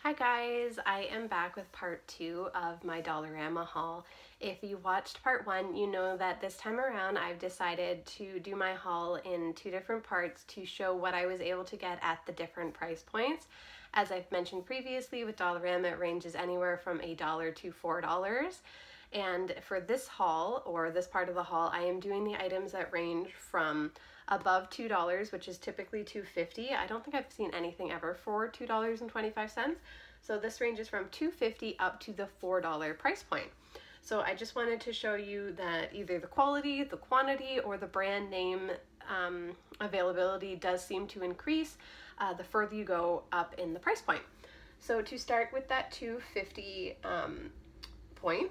Hi guys, I am back with part 2 of my Dollarama haul. If you watched part 1, you know that this time around I've decided to do my haul in 2 different parts to show what I was able to get at the different price points. As I've mentioned previously, with Dollarama it ranges anywhere from $1 to $4. And for this haul, or this part of the haul, I am doing the items that range from above $2, which is typically $2.50. I don't think I've seen anything ever for $2.25. So this ranges from $2.50 up to the $4 price point. So I just wanted to show you that either the quality, the quantity, or the brand name availability does seem to increase the further you go up in the price point. So to start with that $2.50 point,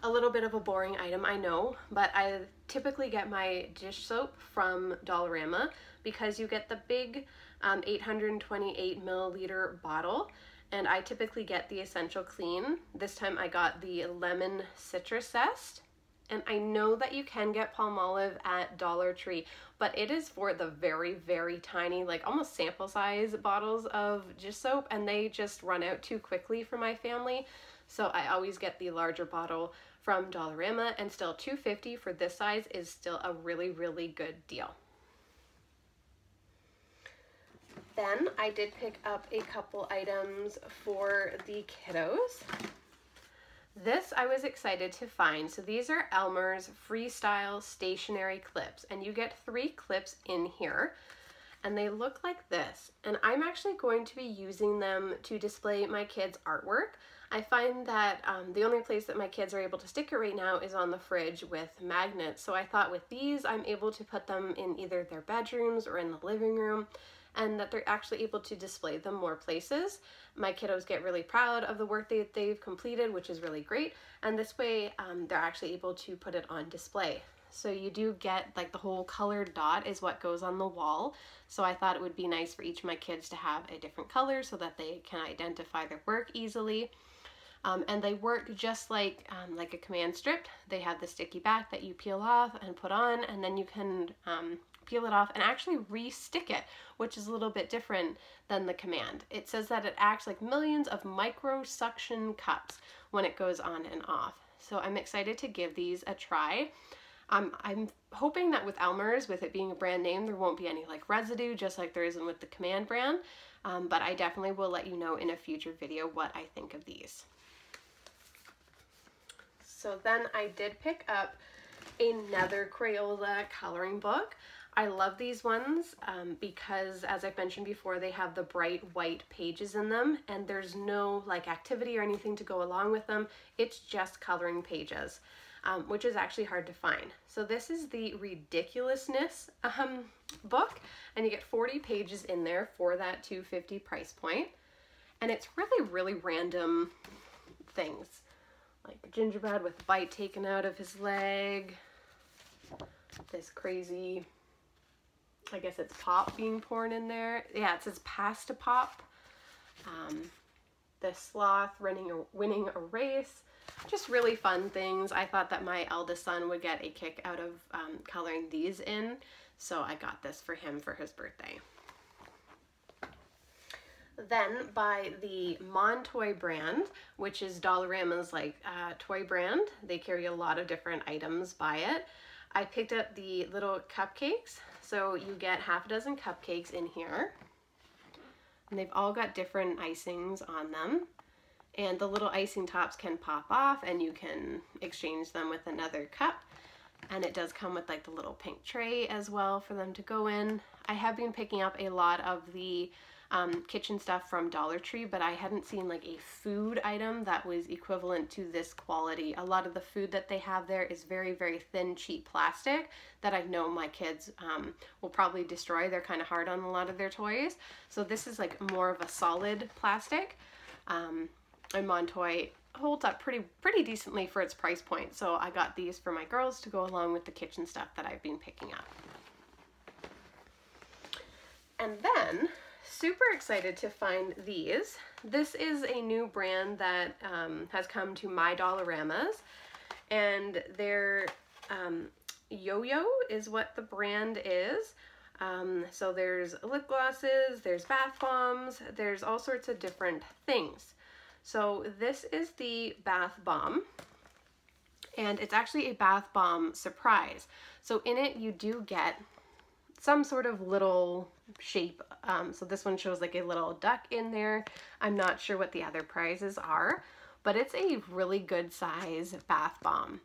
a little bit of a boring item, I know, but I typically get my dish soap from Dollarama because you get the big 828 milliliter bottle, and I typically get the Essential Clean. This time I got the Lemon Citrus Zest, and I know that you can get Palmolive at Dollar Tree, but it is for the very, very tiny, like almost sample size bottles of dish soap, and they just run out too quickly for my family. So I always get the larger bottle from Dollarama, and still $2.50 for this size is still a really, really good deal. Then I did pick up a couple items for the kiddos. This I was excited to find. So these are Elmers Freestyle Stationery Clips, and you get 3 clips in here. And they look like this, and I'm actually going to be using them to display my kids' artwork. I find that the only place that my kids are able to stick it right now is on the fridge with magnets, so I thought with these I'm able to put them in either their bedrooms or in the living room, and that they're actually able to display them more places. My kiddos get really proud of the work that they've completed, which is really great, and this way they're actually able to put it on display. So you do get like the whole colored dot is what goes on the wall. So I thought it would be nice for each of my kids to have a different color so that they can identify their work easily. And they work just like a command strip. They have the sticky back that you peel off and put on, and then you can peel it off and actually re-stick it, which is a little bit different than the command. It says that it acts like millions of micro suction cups when it goes on and off. So I'm excited to give these a try. I'm hoping that with Elmers, with it being a brand name, there won't be any like residue, just like there isn't with the Command brand, but I definitely will let you know in a future video what I think of these. So then I did pick up another Crayola coloring book. I love these ones because, as I've mentioned before, they have the bright white pages in them, and there's no like activity or anything to go along with them. It's just coloring pages. Which is actually hard to find. So this is the Ridiculousness book, and you get 40 pages in there for that $2.50 price point. And it's really, really random things, like a gingerbread with a bite taken out of his leg, this crazy, I guess it's pop being poured in there. Yeah, it says pasta pop. The sloth winning a race. Just really fun things. I thought that my eldest son would get a kick out of coloring these in, so I got this for him for his birthday. Then by the Montoya brand, which is Dollarama's like toy brand, they carry a lot of different items by it. I picked up the little cupcakes, so you get half a dozen cupcakes in here, and they've all got different icings on them. And the little icing tops can pop off, and you can exchange them with another cup. And it does come with like the little pink tray as well for them to go in. I have been picking up a lot of the kitchen stuff from Dollar Tree, but I hadn't seen like a food item that was equivalent to this quality. A lot of the food that they have there is very, very thin, cheap plastic that I know my kids will probably destroy. They're kind of hard on a lot of their toys. So this is like more of a solid plastic. And Montoya holds up pretty decently for its price point, so I got these for my girls to go along with the kitchen stuff that I've been picking up. And then, super excited to find these. This is a new brand that has come to my Dollaramas, and they're Yoyo is what the brand is. So there's lip glosses, there's bath bombs, there's all sorts of different things. So this is the bath bomb, and it's actually a bath bomb surprise. So in it you do get some sort of little shape. So this one shows like a little duck in there. I'm not sure what the other prizes are, but it's a really good size bath bomb.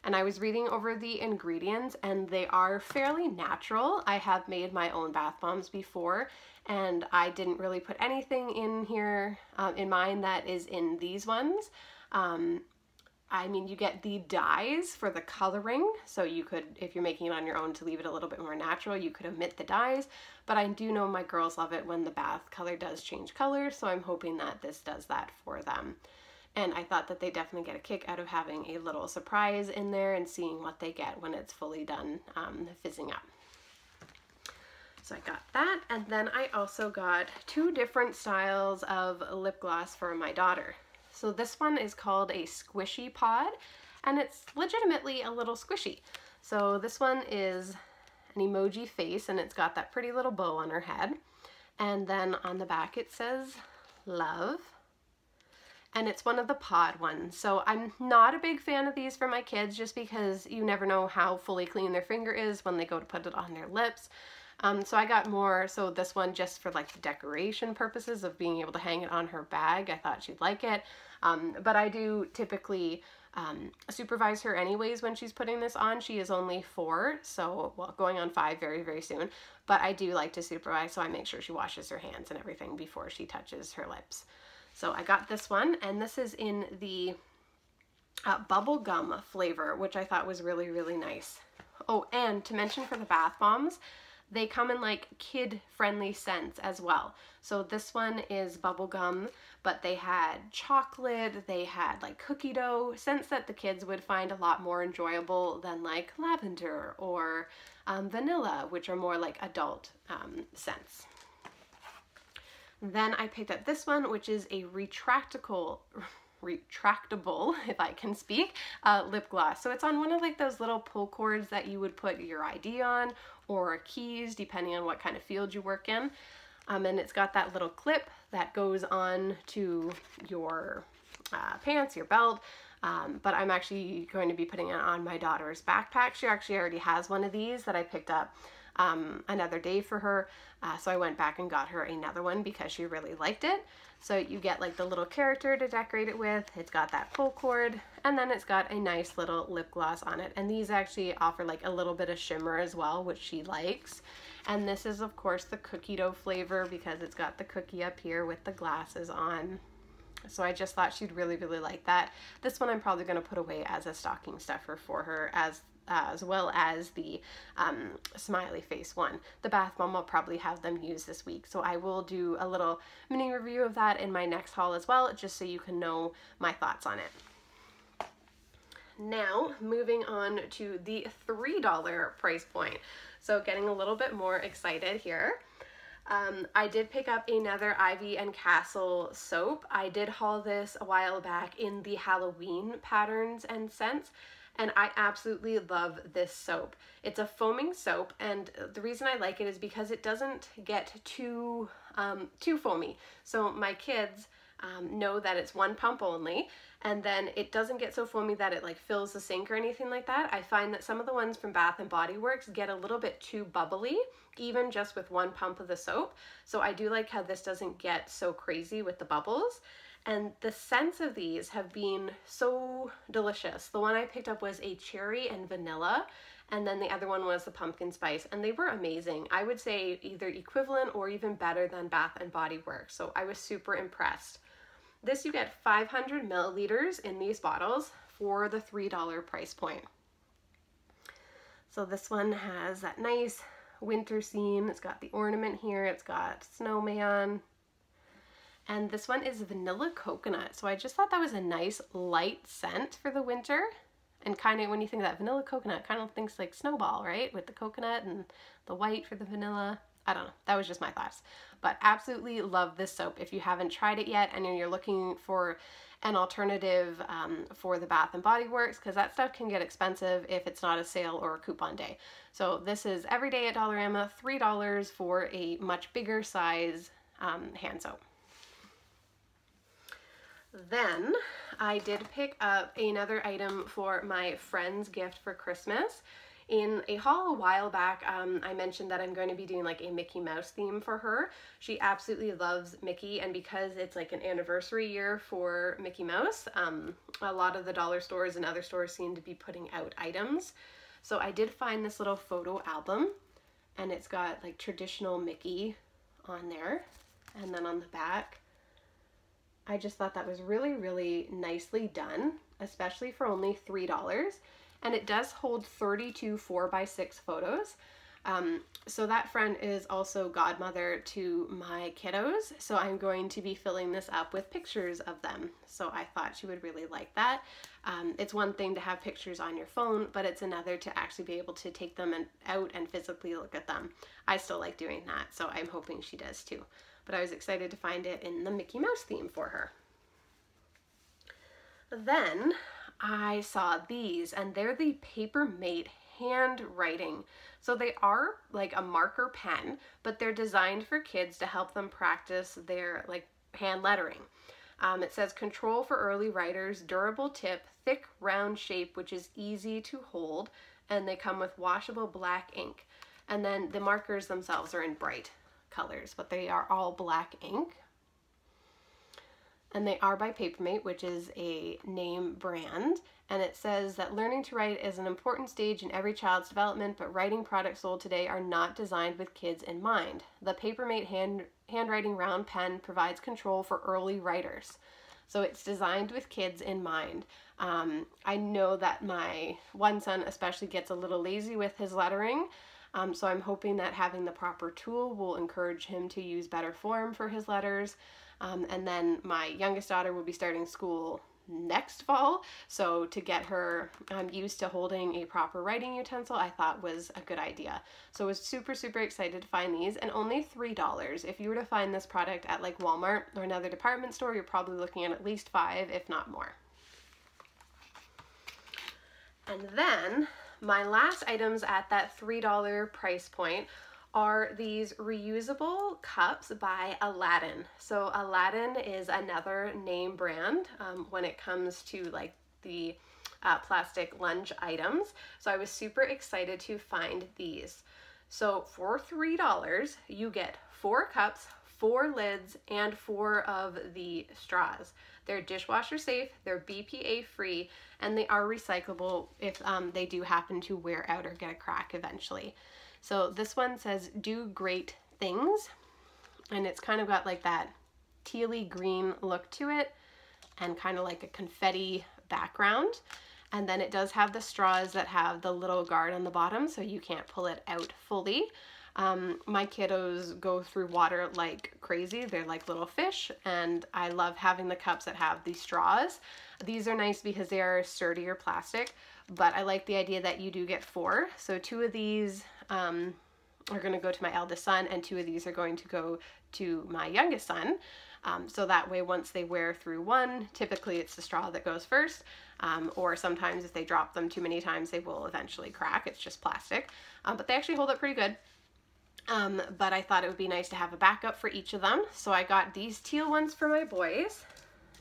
And I was reading over the ingredients and they are fairly natural. I have made my own bath bombs before and I didn't really put anything in here in mine that is in these ones. I mean, you get the dyes for the coloring, so you could, if you're making it on your own to leave it a little bit more natural, you could omit the dyes, but I do know my girls love it when the bath color does change color, so I'm hoping that this does that for them. And I thought that they definitely get a kick out of having a little surprise in there and seeing what they get when it's fully done fizzing up. So I got that, and then I also got 2 different styles of lip gloss for my daughter. So this one is called a squishy pod, and it's legitimately a little squishy. So this one is an emoji face, and it's got that pretty little bow on her head. And then on the back it says love. And it's one of the pod ones. So I'm not a big fan of these for my kids just because you never know how fully clean their finger is when they go to put it on their lips. So I got more, so this one just for like the decoration purposes of being able to hang it on her bag. I thought she'd like it. But I do typically supervise her anyways when she's putting this on. She is only 4, so well, going on 5 very, very soon. But I do like to supervise, so I make sure she washes her hands and everything before she touches her lips. So I got this one, and this is in the bubblegum flavor, which I thought was really, really nice. Oh, and to mention for the bath bombs, they come in like kid-friendly scents as well. So this one is bubblegum, but they had chocolate, they had like cookie dough, scents that the kids would find a lot more enjoyable than like lavender or vanilla, which are more like adult scents. Then I picked up this one, which is a retractable, if I can speak, lip gloss. So it's on one of like those little pull cords that you would put your ID on or keys, depending on what kind of field you work in. And it's got that little clip that goes on to your pants, your belt. But I'm actually going to be putting it on my daughter's backpack. She actually already has one of these that I picked up another day for her. So I went back and got her another one because she really liked it. So you get like the little character to decorate it with. It's got that pull cord, and then it's got a nice little lip gloss on it. And these actually offer like a little bit of shimmer as well, which she likes. And this is of course the cookie dough flavor because it's got the cookie up here with the glasses on. So I just thought she'd really, really like that. This one I'm probably going to put away as a stocking stuffer for her, as well as the smiley face one. The bath bomb I'll probably have them use this week, so I will do a little mini review of that in my next haul as well, just so you can know my thoughts on it. Now moving on to the $3 price point, so getting a little bit more excited here. I did pick up another Ivy and Castle soap. I did haul this a while back in the Halloween patterns and scents, and I absolutely love this soap. It's a foaming soap, and the reason I like it is because it doesn't get too foamy. So my kids know that it's 1 pump only, and then it doesn't get so foamy that it like fills the sink or anything like that. I find that some of the ones from Bath & Body Works get a little bit too bubbly, even just with 1 pump of the soap. So I do like how this doesn't get so crazy with the bubbles. And the scents of these have been so delicious. The one I picked up was a cherry and vanilla, and then the other one was the pumpkin spice, and they were amazing. I would say either equivalent or even better than Bath & Body Works, so I was super impressed. This, you get 500 milliliters in these bottles for the $3 price point. So this one has that nice winter scene. It's got the ornament here, it's got snowman. And this one is vanilla coconut. So I just thought that was a nice light scent for the winter. And kind of when you think of that vanilla coconut, kind of thinks like Snowball, right? With the coconut and the white for the vanilla. I don't know, that was just my thoughts. But absolutely love this soap. If you haven't tried it yet and you're looking for an alternative for the Bath & Body Works, because that stuff can get expensive if it's not a sale or a coupon day. So this is every day at Dollarama, $3 for a much bigger size hand soap. Then I did pick up another item for my friend's gift for Christmas. In a haul a while back, I mentioned that I'm going to be doing like a Mickey Mouse theme for her. She absolutely loves Mickey, and because it's like an anniversary year for Mickey Mouse, a lot of the dollar stores and other stores seem to be putting out items. So I did find this little photo album, and it's got like traditional Mickey on there, and then on the back, I just thought that was really, really nicely done, especially for only $3. And it does hold 32 4x6 photos. So that friend is also godmother to my kiddos. So I'm going to be filling this up with pictures of them. So I thought she would really like that. It's one thing to have pictures on your phone, but it's another to actually be able to take them out and physically look at them. I still like doing that, so I'm hoping she does too. But I was excited to find it in the Mickey Mouse theme for her. Then I saw these, and they're the Paper-Mate handwriting. So they are like a marker pen, but they're designed for kids to help them practice their like hand lettering. It says control for early writers, durable tip, thick round shape, which is easy to hold, and they come with washable black ink. And then the markers themselves are in bright colors, but they are all black ink. And they are by Paper-Mate, which is a name brand. And it says that learning to write is an important stage in every child's development, but writing products sold today are not designed with kids in mind. The Paper-Mate handwriting round pen provides control for early writers. So it's designed with kids in mind. I know that my one son especially gets a little lazy with his lettering. So I'm hoping that having the proper tool will encourage him to use better form for his letters. And then my youngest daughter will be starting school next fall, so to get her used to holding a proper writing utensil, I thought was a good idea. So I was super, super excited to find these, and only $3. If you were to find this product at like Walmart or another department store, you're probably looking at least $5, if not more. And then my last items at that $3 price point are these reusable cups by Aladdin. So Aladdin is another name brand when it comes to like the plastic lunch items. So I was super excited to find these. So for $3, you get 4 cups, 4 lids, and 4 of the straws. They're dishwasher safe, they're BPA free, and they are recyclable if they do happen to wear out or get a crack eventually. So this one says do great things, and it's kind of got like that tealy green look to it and kind of like a confetti background. And then it does have the straws that have the little guard on the bottom, so you can't pull it out fully. My kiddos go through water like crazy. They're like little fish, and I love having the cups that have these straws. These are nice because they are sturdier plastic, but I like the idea that you do get 4. So 2 of these are going to go to my eldest son, and 2 of these are going to go to my youngest son. So that way, once they wear through one, typically it's the straw that goes first, or sometimes if they drop them too many times, they will eventually crack. It's just plastic, but they actually hold up pretty good. But I thought it would be nice to have a backup for each of them. So I got these teal ones for my boys,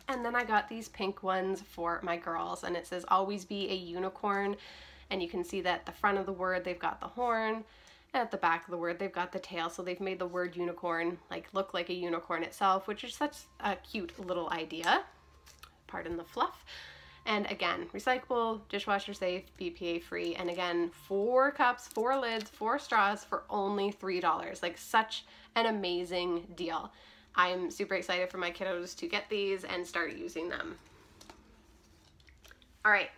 and then I got these pink ones for my girls, and it says always be a unicorn. And you can see that at the front of the word they've got the horn, and at the back of the word they've got the tail. So they've made the word unicorn like look like a unicorn itself, which is such a cute little idea. Pardon the fluff. And again, recyclable, dishwasher safe, BPA free, and again, 4 cups, 4 lids, 4 straws for only $3. Like such an amazing deal. I'm super excited for my kiddos to get these and start using them. All right.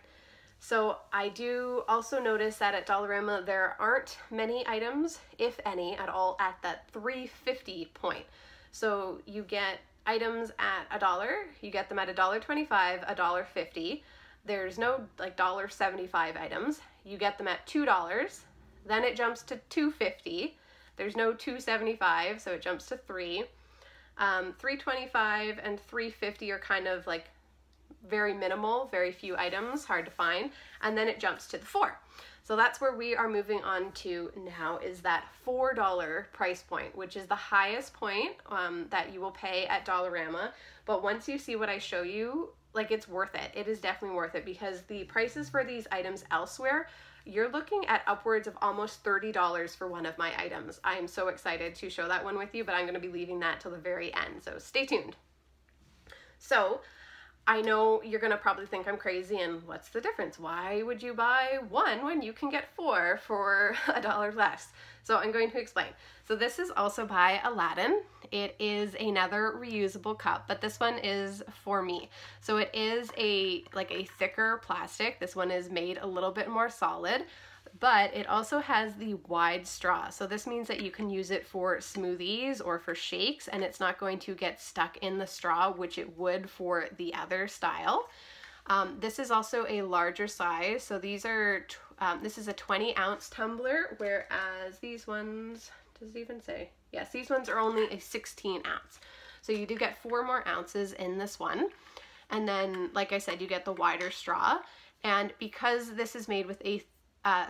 So I do also notice that at Dollarama there aren't many items, if any, at all at that $3.50 point. So you get items at $1, you get them at $1.25, $1.50. There's no like $1.75 items. You get them at $2, then it jumps to $2.50, There's no $2.75, so it jumps to $3. $3.25 and $3.50 are kind of like very minimal, very few items, hard to find, and then it jumps to the $4. So that's where we are moving on to now, is that $4 price point, which is the highest point that you will pay at Dollarama. But once you see what I show you, like, it's worth it. It is definitely worth it, because the prices for these items elsewhere, you're looking at upwards of almost $30 for one of my items. I am so excited to show that one with you, but I'm going to be leaving that till the very end, so stay tuned. So I know you're going to probably think I'm crazy, and what's the difference? Why would you buy one when you can get 4 for $1 less? So I'm going to explain. So this is also by Aladdin. It is another reusable cup, but this one is for me. So it is like a thicker plastic. This one is made a little bit more solid, but it also has the wide straw. So this means that you can use it for smoothies or for shakes, and it's not going to get stuck in the straw, which it would for the other style. This is also a larger size. So these are, this is a 20-ounce tumbler, whereas these ones, does it even say? Yes, these ones are only a 16-ounce. So you do get 4 more ounces in this one. And then, like I said, you get the wider straw. And because this is made with a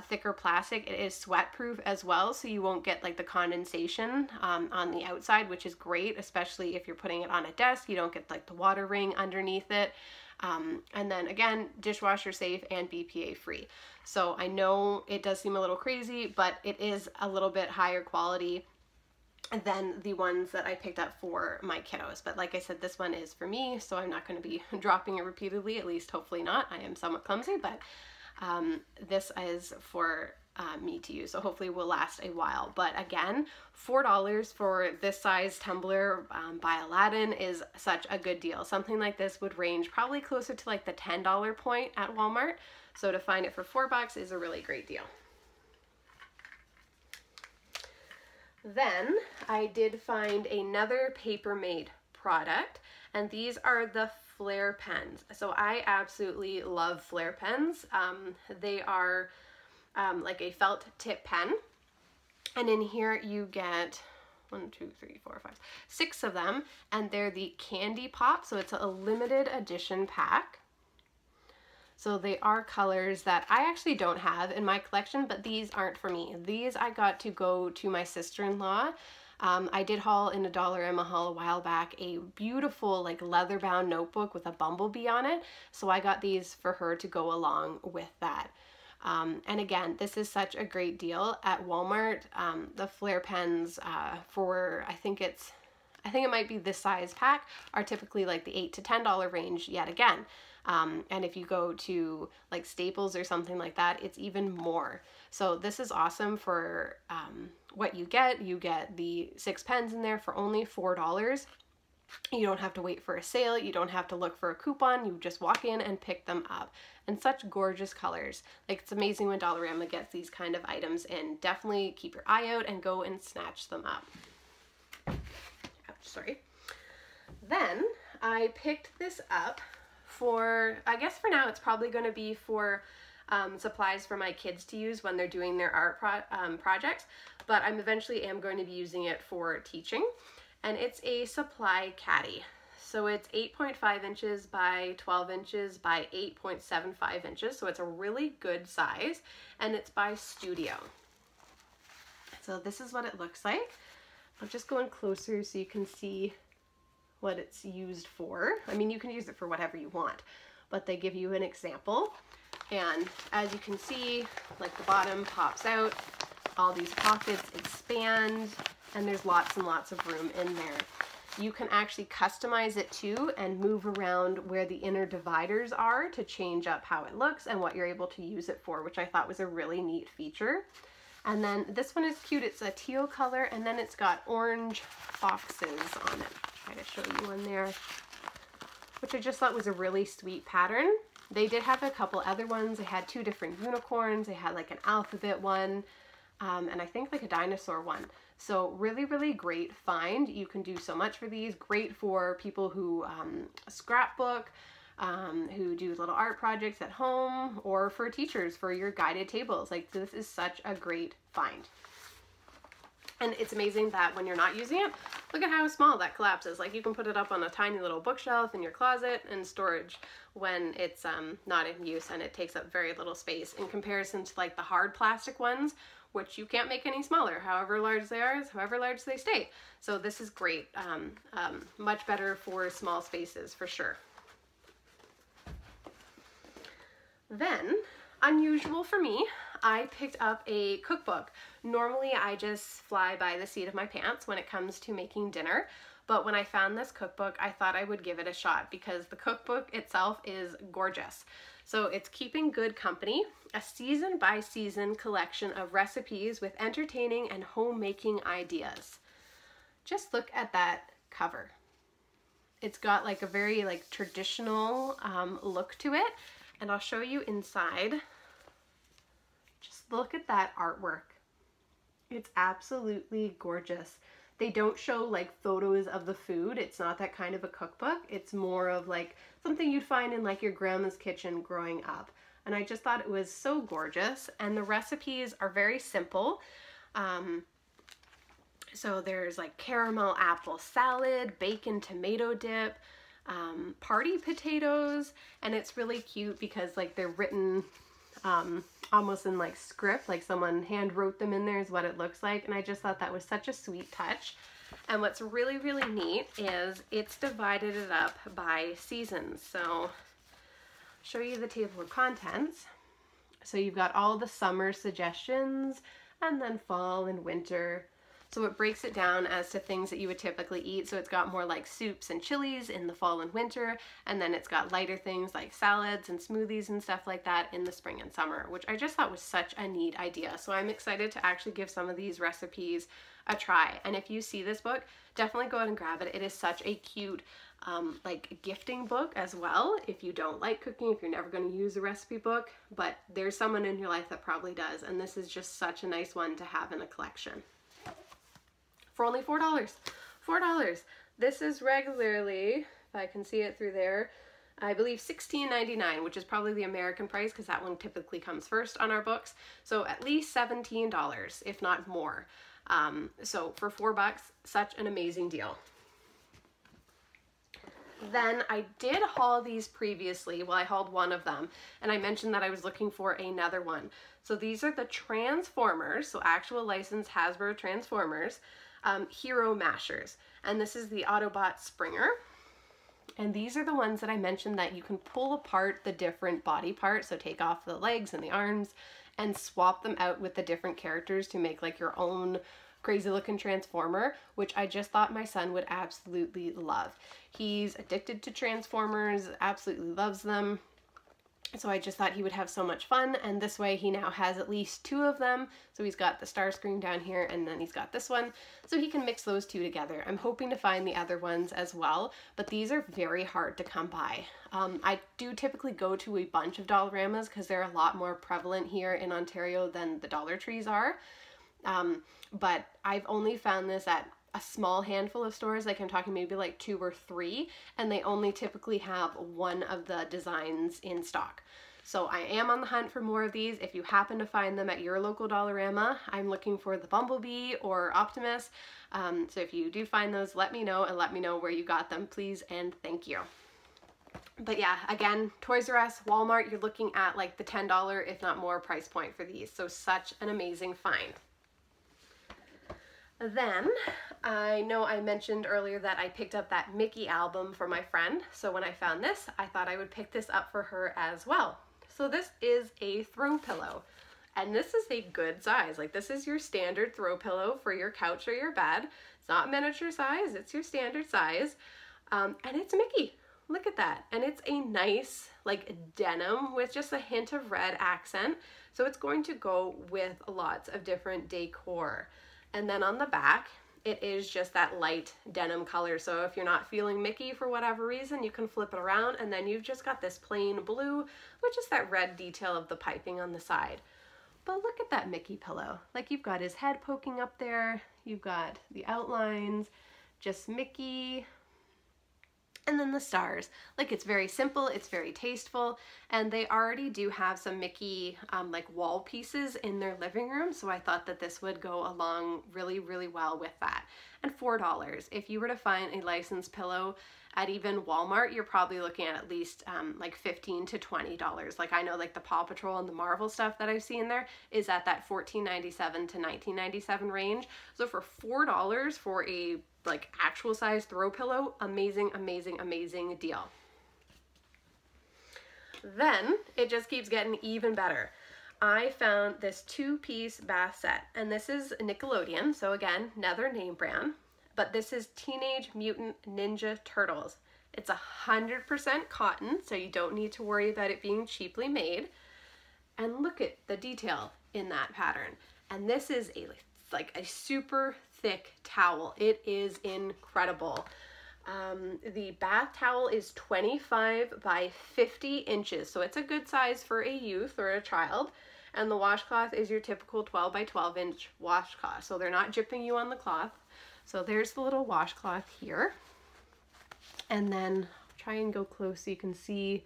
thicker plastic, it is sweat proof as well, so you won't get like the condensation on the outside, which is great, especially if you're putting it on a desk. You don't get like the water ring underneath it. And then again, dishwasher safe and BPA free. So I know it does seem a little crazy, but it is a little bit higher quality than the ones that I picked up for my kiddos. But like I said, this one is for me, so I'm not going to be dropping it repeatedly, at least hopefully not. I am somewhat clumsy, but this is for me to use, so hopefully will last a while. But again, $4 for this size tumbler by Aladdin is such a good deal. Something like this would range probably closer to like the $10 point at Walmart, so to find it for $4 is a really great deal. Then I did find another Papermate product, and these are the Flair Pens. So I absolutely love Flair Pens. They are like a felt tip pen, and in here you get 1, 2, 3, 4, 5, 6 of them, and they're the candy pop, so it's a limited edition pack. So they are colors that I actually don't have in my collection, but these aren't for me. These I got to go to my sister-in-law. I did haul in a Dollarama haul a while back a beautiful like leather bound notebook with a bumblebee on it, so I got these for her to go along with that. And again, this is such a great deal at Walmart. The Flair Pens for I think it might be this size pack are typically like the $8 to $10 range yet again. And if you go to like Staples or something like that, it's even more. So this is awesome for what you get. You get the 6 pens in there for only $4. You don't have to wait for a sale. You don't have to look for a coupon. You just walk in and pick them up. And such gorgeous colors. Like, it's amazing when Dollarama gets these kind of items in. Definitely keep your eye out and go and snatch them up. Ouch, sorry. Then I picked this up for, I guess for now it's probably going to be for supplies for my kids to use when they're doing their art projects, but I'm eventually going to be using it for teaching. And it's a supply caddy. So it's 8.5 inches by 12 inches by 8.75 inches. So it's a really good size, and it's by Studio. So this is what it looks like. I'll just go in closer so you can see what it's used for. I mean, you can use it for whatever you want, but they give you an example. And as you can see, like the bottom pops out, all these pockets expand, and there's lots and lots of room in there. You can actually customize it too and move around where the inner dividers are to change up how it looks and what you're able to use it for, which I thought was a really neat feature. And then this one is cute. It's a teal color, and then it's got orange boxes on it. I'll try to show you one there, which I just thought was a really sweet pattern. They did have a couple other ones. They had 2 different unicorns. They had like an alphabet one, and I think like a dinosaur one. So really, really great find. You can do so much for these. Great for people who scrapbook, who do little art projects at home, or for teachers for your guided tables. Like, this is such a great find. And it's amazing that when you're not using it, look at how small that collapses. Like you can put it up on a tiny little bookshelf in your closet and storage when it's not in use, and it takes up very little space in comparison to like the hard plastic ones, which you can't make any smaller. However large they are is however large they stay. So this is great. Much better for small spaces for sure. Then, unusual for me, I picked up a cookbook. Normally I just fly by the seat of my pants when it comes to making dinner, but when I found this cookbook, I thought I would give it a shot because the cookbook itself is gorgeous. So it's Keeping Good Company, a season by season collection of recipes with entertaining and homemaking ideas. Just look at that cover. It's got like a very like traditional look to it, and I'll show you inside. Just look at that artwork. It's absolutely gorgeous. They don't show like photos of the food. It's not that kind of a cookbook. It's more of like something you'd find in like your grandma's kitchen growing up. And I just thought it was so gorgeous. And the recipes are very simple. So there's like caramel apple salad, bacon tomato dip, party potatoes, and it's really cute because like they're written almost in like script, like someone hand wrote them in there is what it looks like. And I just thought that was such a sweet touch. And what's really, really neat is it's divided it up by seasons. So I'll show you the table of contents. So you've got all the summer suggestions and then fall and winter. So it breaks it down as to things that you would typically eat. So it's got more like soups and chilies in the fall and winter, and then it's got lighter things like salads and smoothies and stuff like that in the spring and summer, which I just thought was such a neat idea. So I'm excited to actually give some of these recipes a try. And if you see this book, definitely go ahead and grab it. It is such a cute like gifting book as well. If you don't like cooking, if you're never going to use a recipe book, but there's someone in your life that probably does, and this is just such a nice one to have in a collection. For only $4. $4. This is regularly, if I can see it through there, I believe $16.99, which is probably the American price because that one typically comes first on our books. So at least $17, if not more. So for $4, such an amazing deal. Then I did haul these previously. Well, I hauled one of them, and I mentioned that I was looking for another one. So these are the Transformers, so actual licensed Hasbro Transformers, Hero Mashers. And this is the Autobot Springer. And these are the ones that I mentioned that you can pull apart the different body parts, so take off the legs and the arms and swap them out with the different characters to make like your own crazy looking Transformer, which I just thought my son would absolutely love. He's addicted to Transformers, absolutely loves them. So I just thought he would have so much fun, and this way he now has at least two of them. So he's got the Starscream down here, and then he's got this one, so he can mix those two together. I'm hoping to find the other ones as well, but these are very hard to come by. I do typically go to a bunch of Dollaramas because they're a lot more prevalent here in Ontario than the Dollar Trees are. But I've only found this at a small handful of stores, like I'm talking maybe like 2 or 3, and they only typically have one of the designs in stock. So I am on the hunt for more of these. If you happen to find them at your local Dollarama, I'm looking for the Bumblebee or Optimus. So if you do find those, let me know, and let me know where you got them, please and thank you. But yeah, again, Toys R Us, Walmart, you're looking at like the $10, if not more, price point for these. So such an amazing find. Then, I know I mentioned earlier that I picked up that Mickey album for my friend. So when I found this, I thought I would pick this up for her as well. So this is a throw pillow, and this is a good size. Like, this is your standard throw pillow for your couch or your bed. It's not miniature size, it's your standard size. And it's Mickey. Look at that. And it's a nice like denim with just a hint of red accent. So it's going to go with lots of different decor. And then on the back, it is just that light denim color. So if you're not feeling Mickey for whatever reason, you can flip it around, and then you've just got this plain blue, which is that red detail of the piping on the side. But look at that Mickey pillow. Like, you've got his head poking up there. You've got the outlines, just Mickey. And then the stars, like it's very simple, it's very tasteful, and they already do have some Mickey like wall pieces in their living room, so I thought that this would go along really, really well with that. And $4. If you were to find a licensed pillow at even Walmart, you're probably looking at least like $15 to $20. Like I know like the Paw Patrol and the Marvel stuff that I've seen there is at that $14.97 to $19.97 range. So for $4 for a like actual size throw pillow, amazing, amazing, amazing deal. Then it just keeps getting even better. I found this 2-piece bath set, and this is Nickelodeon, so again, another name brand, but this is Teenage Mutant Ninja Turtles. It's 100% cotton, so you don't need to worry about it being cheaply made. And look at the detail in that pattern. And this is like a super thick towel. It is incredible. The bath towel is 25 by 50 inches, so it's a good size for a youth or a child. And the washcloth is your typical 12 by 12 inch washcloth, so they're not dripping you on the cloth. So there's the little washcloth here. And then I'll try and go close so you can see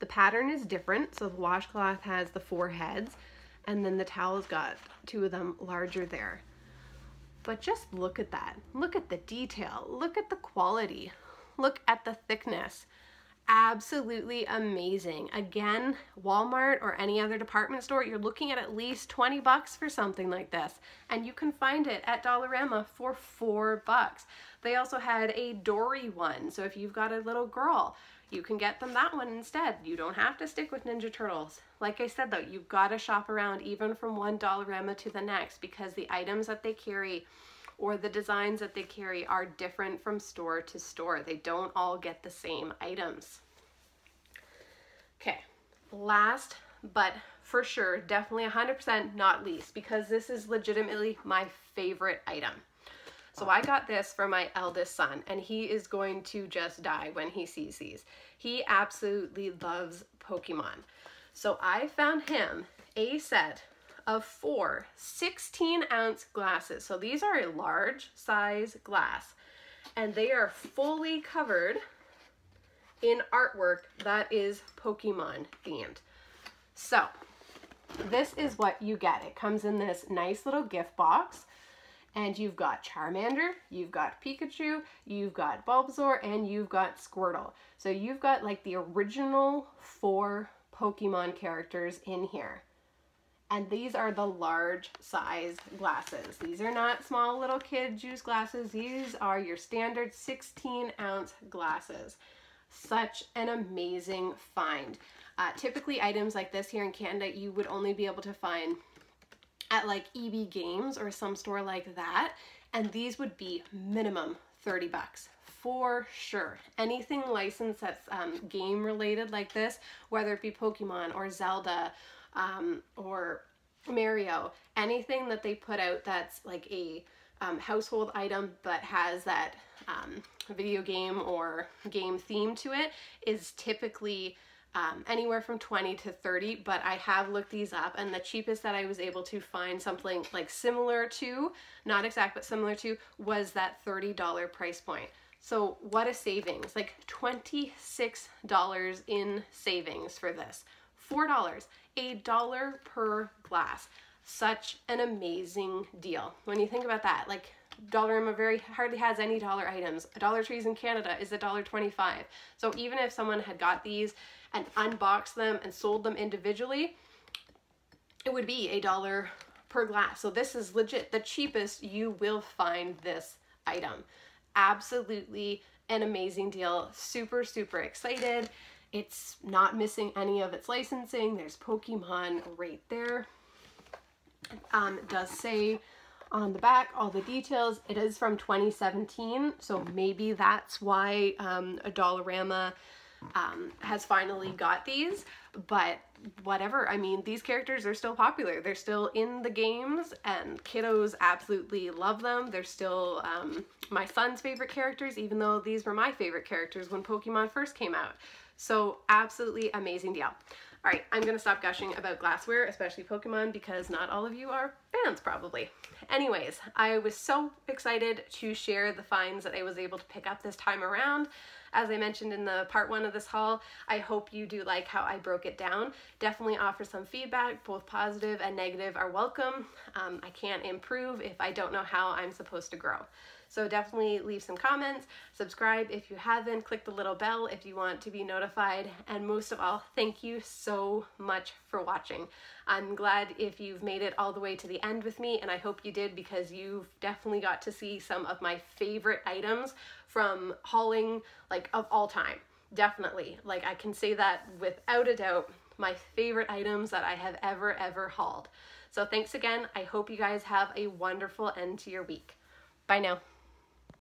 the pattern is different. So the washcloth has the 4 heads, and then the towel's got 2 of them larger there. But just look at that. Look at the detail. Look at the quality. Look at the thickness. Absolutely amazing. Again, Walmart or any other department store, you're looking at least 20 bucks for something like this. And you can find it at Dollarama for 4 bucks. They also had a Dory one. So if you've got a little girl, you can get them that one instead. You don't have to stick with Ninja Turtles. Like I said though, you've got to shop around even from one Dollarama to the next, because the items that they carry or the designs that they carry are different from store to store. They don't all get the same items. Okay, last but for sure, definitely 100% not least, because this is legitimately my favorite item. So I got this for my eldest son, and he is going to just die when he sees these. He absolutely loves Pokemon. So I found him a set of 4 16-ounce glasses. So these are a large size glass, and they are fully covered in artwork that is Pokemon themed. So this is what you get. It comes in this nice little gift box. And you've got Charmander, you've got Pikachu, you've got Bulbasaur, and you've got Squirtle. So you've got like the original 4 Pokemon characters in here. And these are the large size glasses. These are not small little kid juice glasses. These are your standard 16-ounce glasses. Such an amazing find. Typically items like this here in Canada, you would only be able to find at like EB Games or some store like that, and these would be minimum 30 bucks for sure. Anything licensed that's game related like this, whether it be Pokemon or Zelda or Mario, anything that they put out that's like a household item but has that video game or game theme to it is typically anywhere from 20 to 30, but I have looked these up, and the cheapest that I was able to find something like similar to, not exact, but similar to, was that $30 price point. So what a savings, like $26 in savings for this. $4, $1 per glass. Such an amazing deal. When you think about that, like Dollarama hardly has any dollar items. Dollar Trees in Canada is $1.25. So even if someone had got these and unboxed them and sold them individually, it would be $1 per glass. So this is legit the cheapest you will find this item. Absolutely an amazing deal. Super, super excited. It's not missing any of its licensing. There's Pokemon right there. It does say on the back all the details. It is from 2017, so maybe that's why a Dollarama has finally got these, but whatever. I mean, these characters are still popular. They're still in the games, and kiddos absolutely love them. They're still my son's favorite characters, even though these were my favorite characters when Pokemon first came out. So absolutely amazing deal. All right, I'm gonna stop gushing about glassware, especially Pokemon, because not all of you are fans probably. Anyways, I was so excited to share the finds that I was able to pick up this time around. As I mentioned in the part 1 of this haul, I hope you do like how I broke it down. Definitely offer some feedback, both positive and negative are welcome. I can't improve if I don't know how I'm supposed to grow. So definitely leave some comments, subscribe if you haven't, click the little bell if you want to be notified, and most of all, thank you so much for watching. I'm glad if you've made it all the way to the end with me, and I hope you did, because you've definitely got to see some of my favorite items from hauling, like, of all time. Definitely. Like, I can say that without a doubt, my favorite items that I have ever hauled. So thanks again. I hope you guys have a wonderful end to your week. Bye now.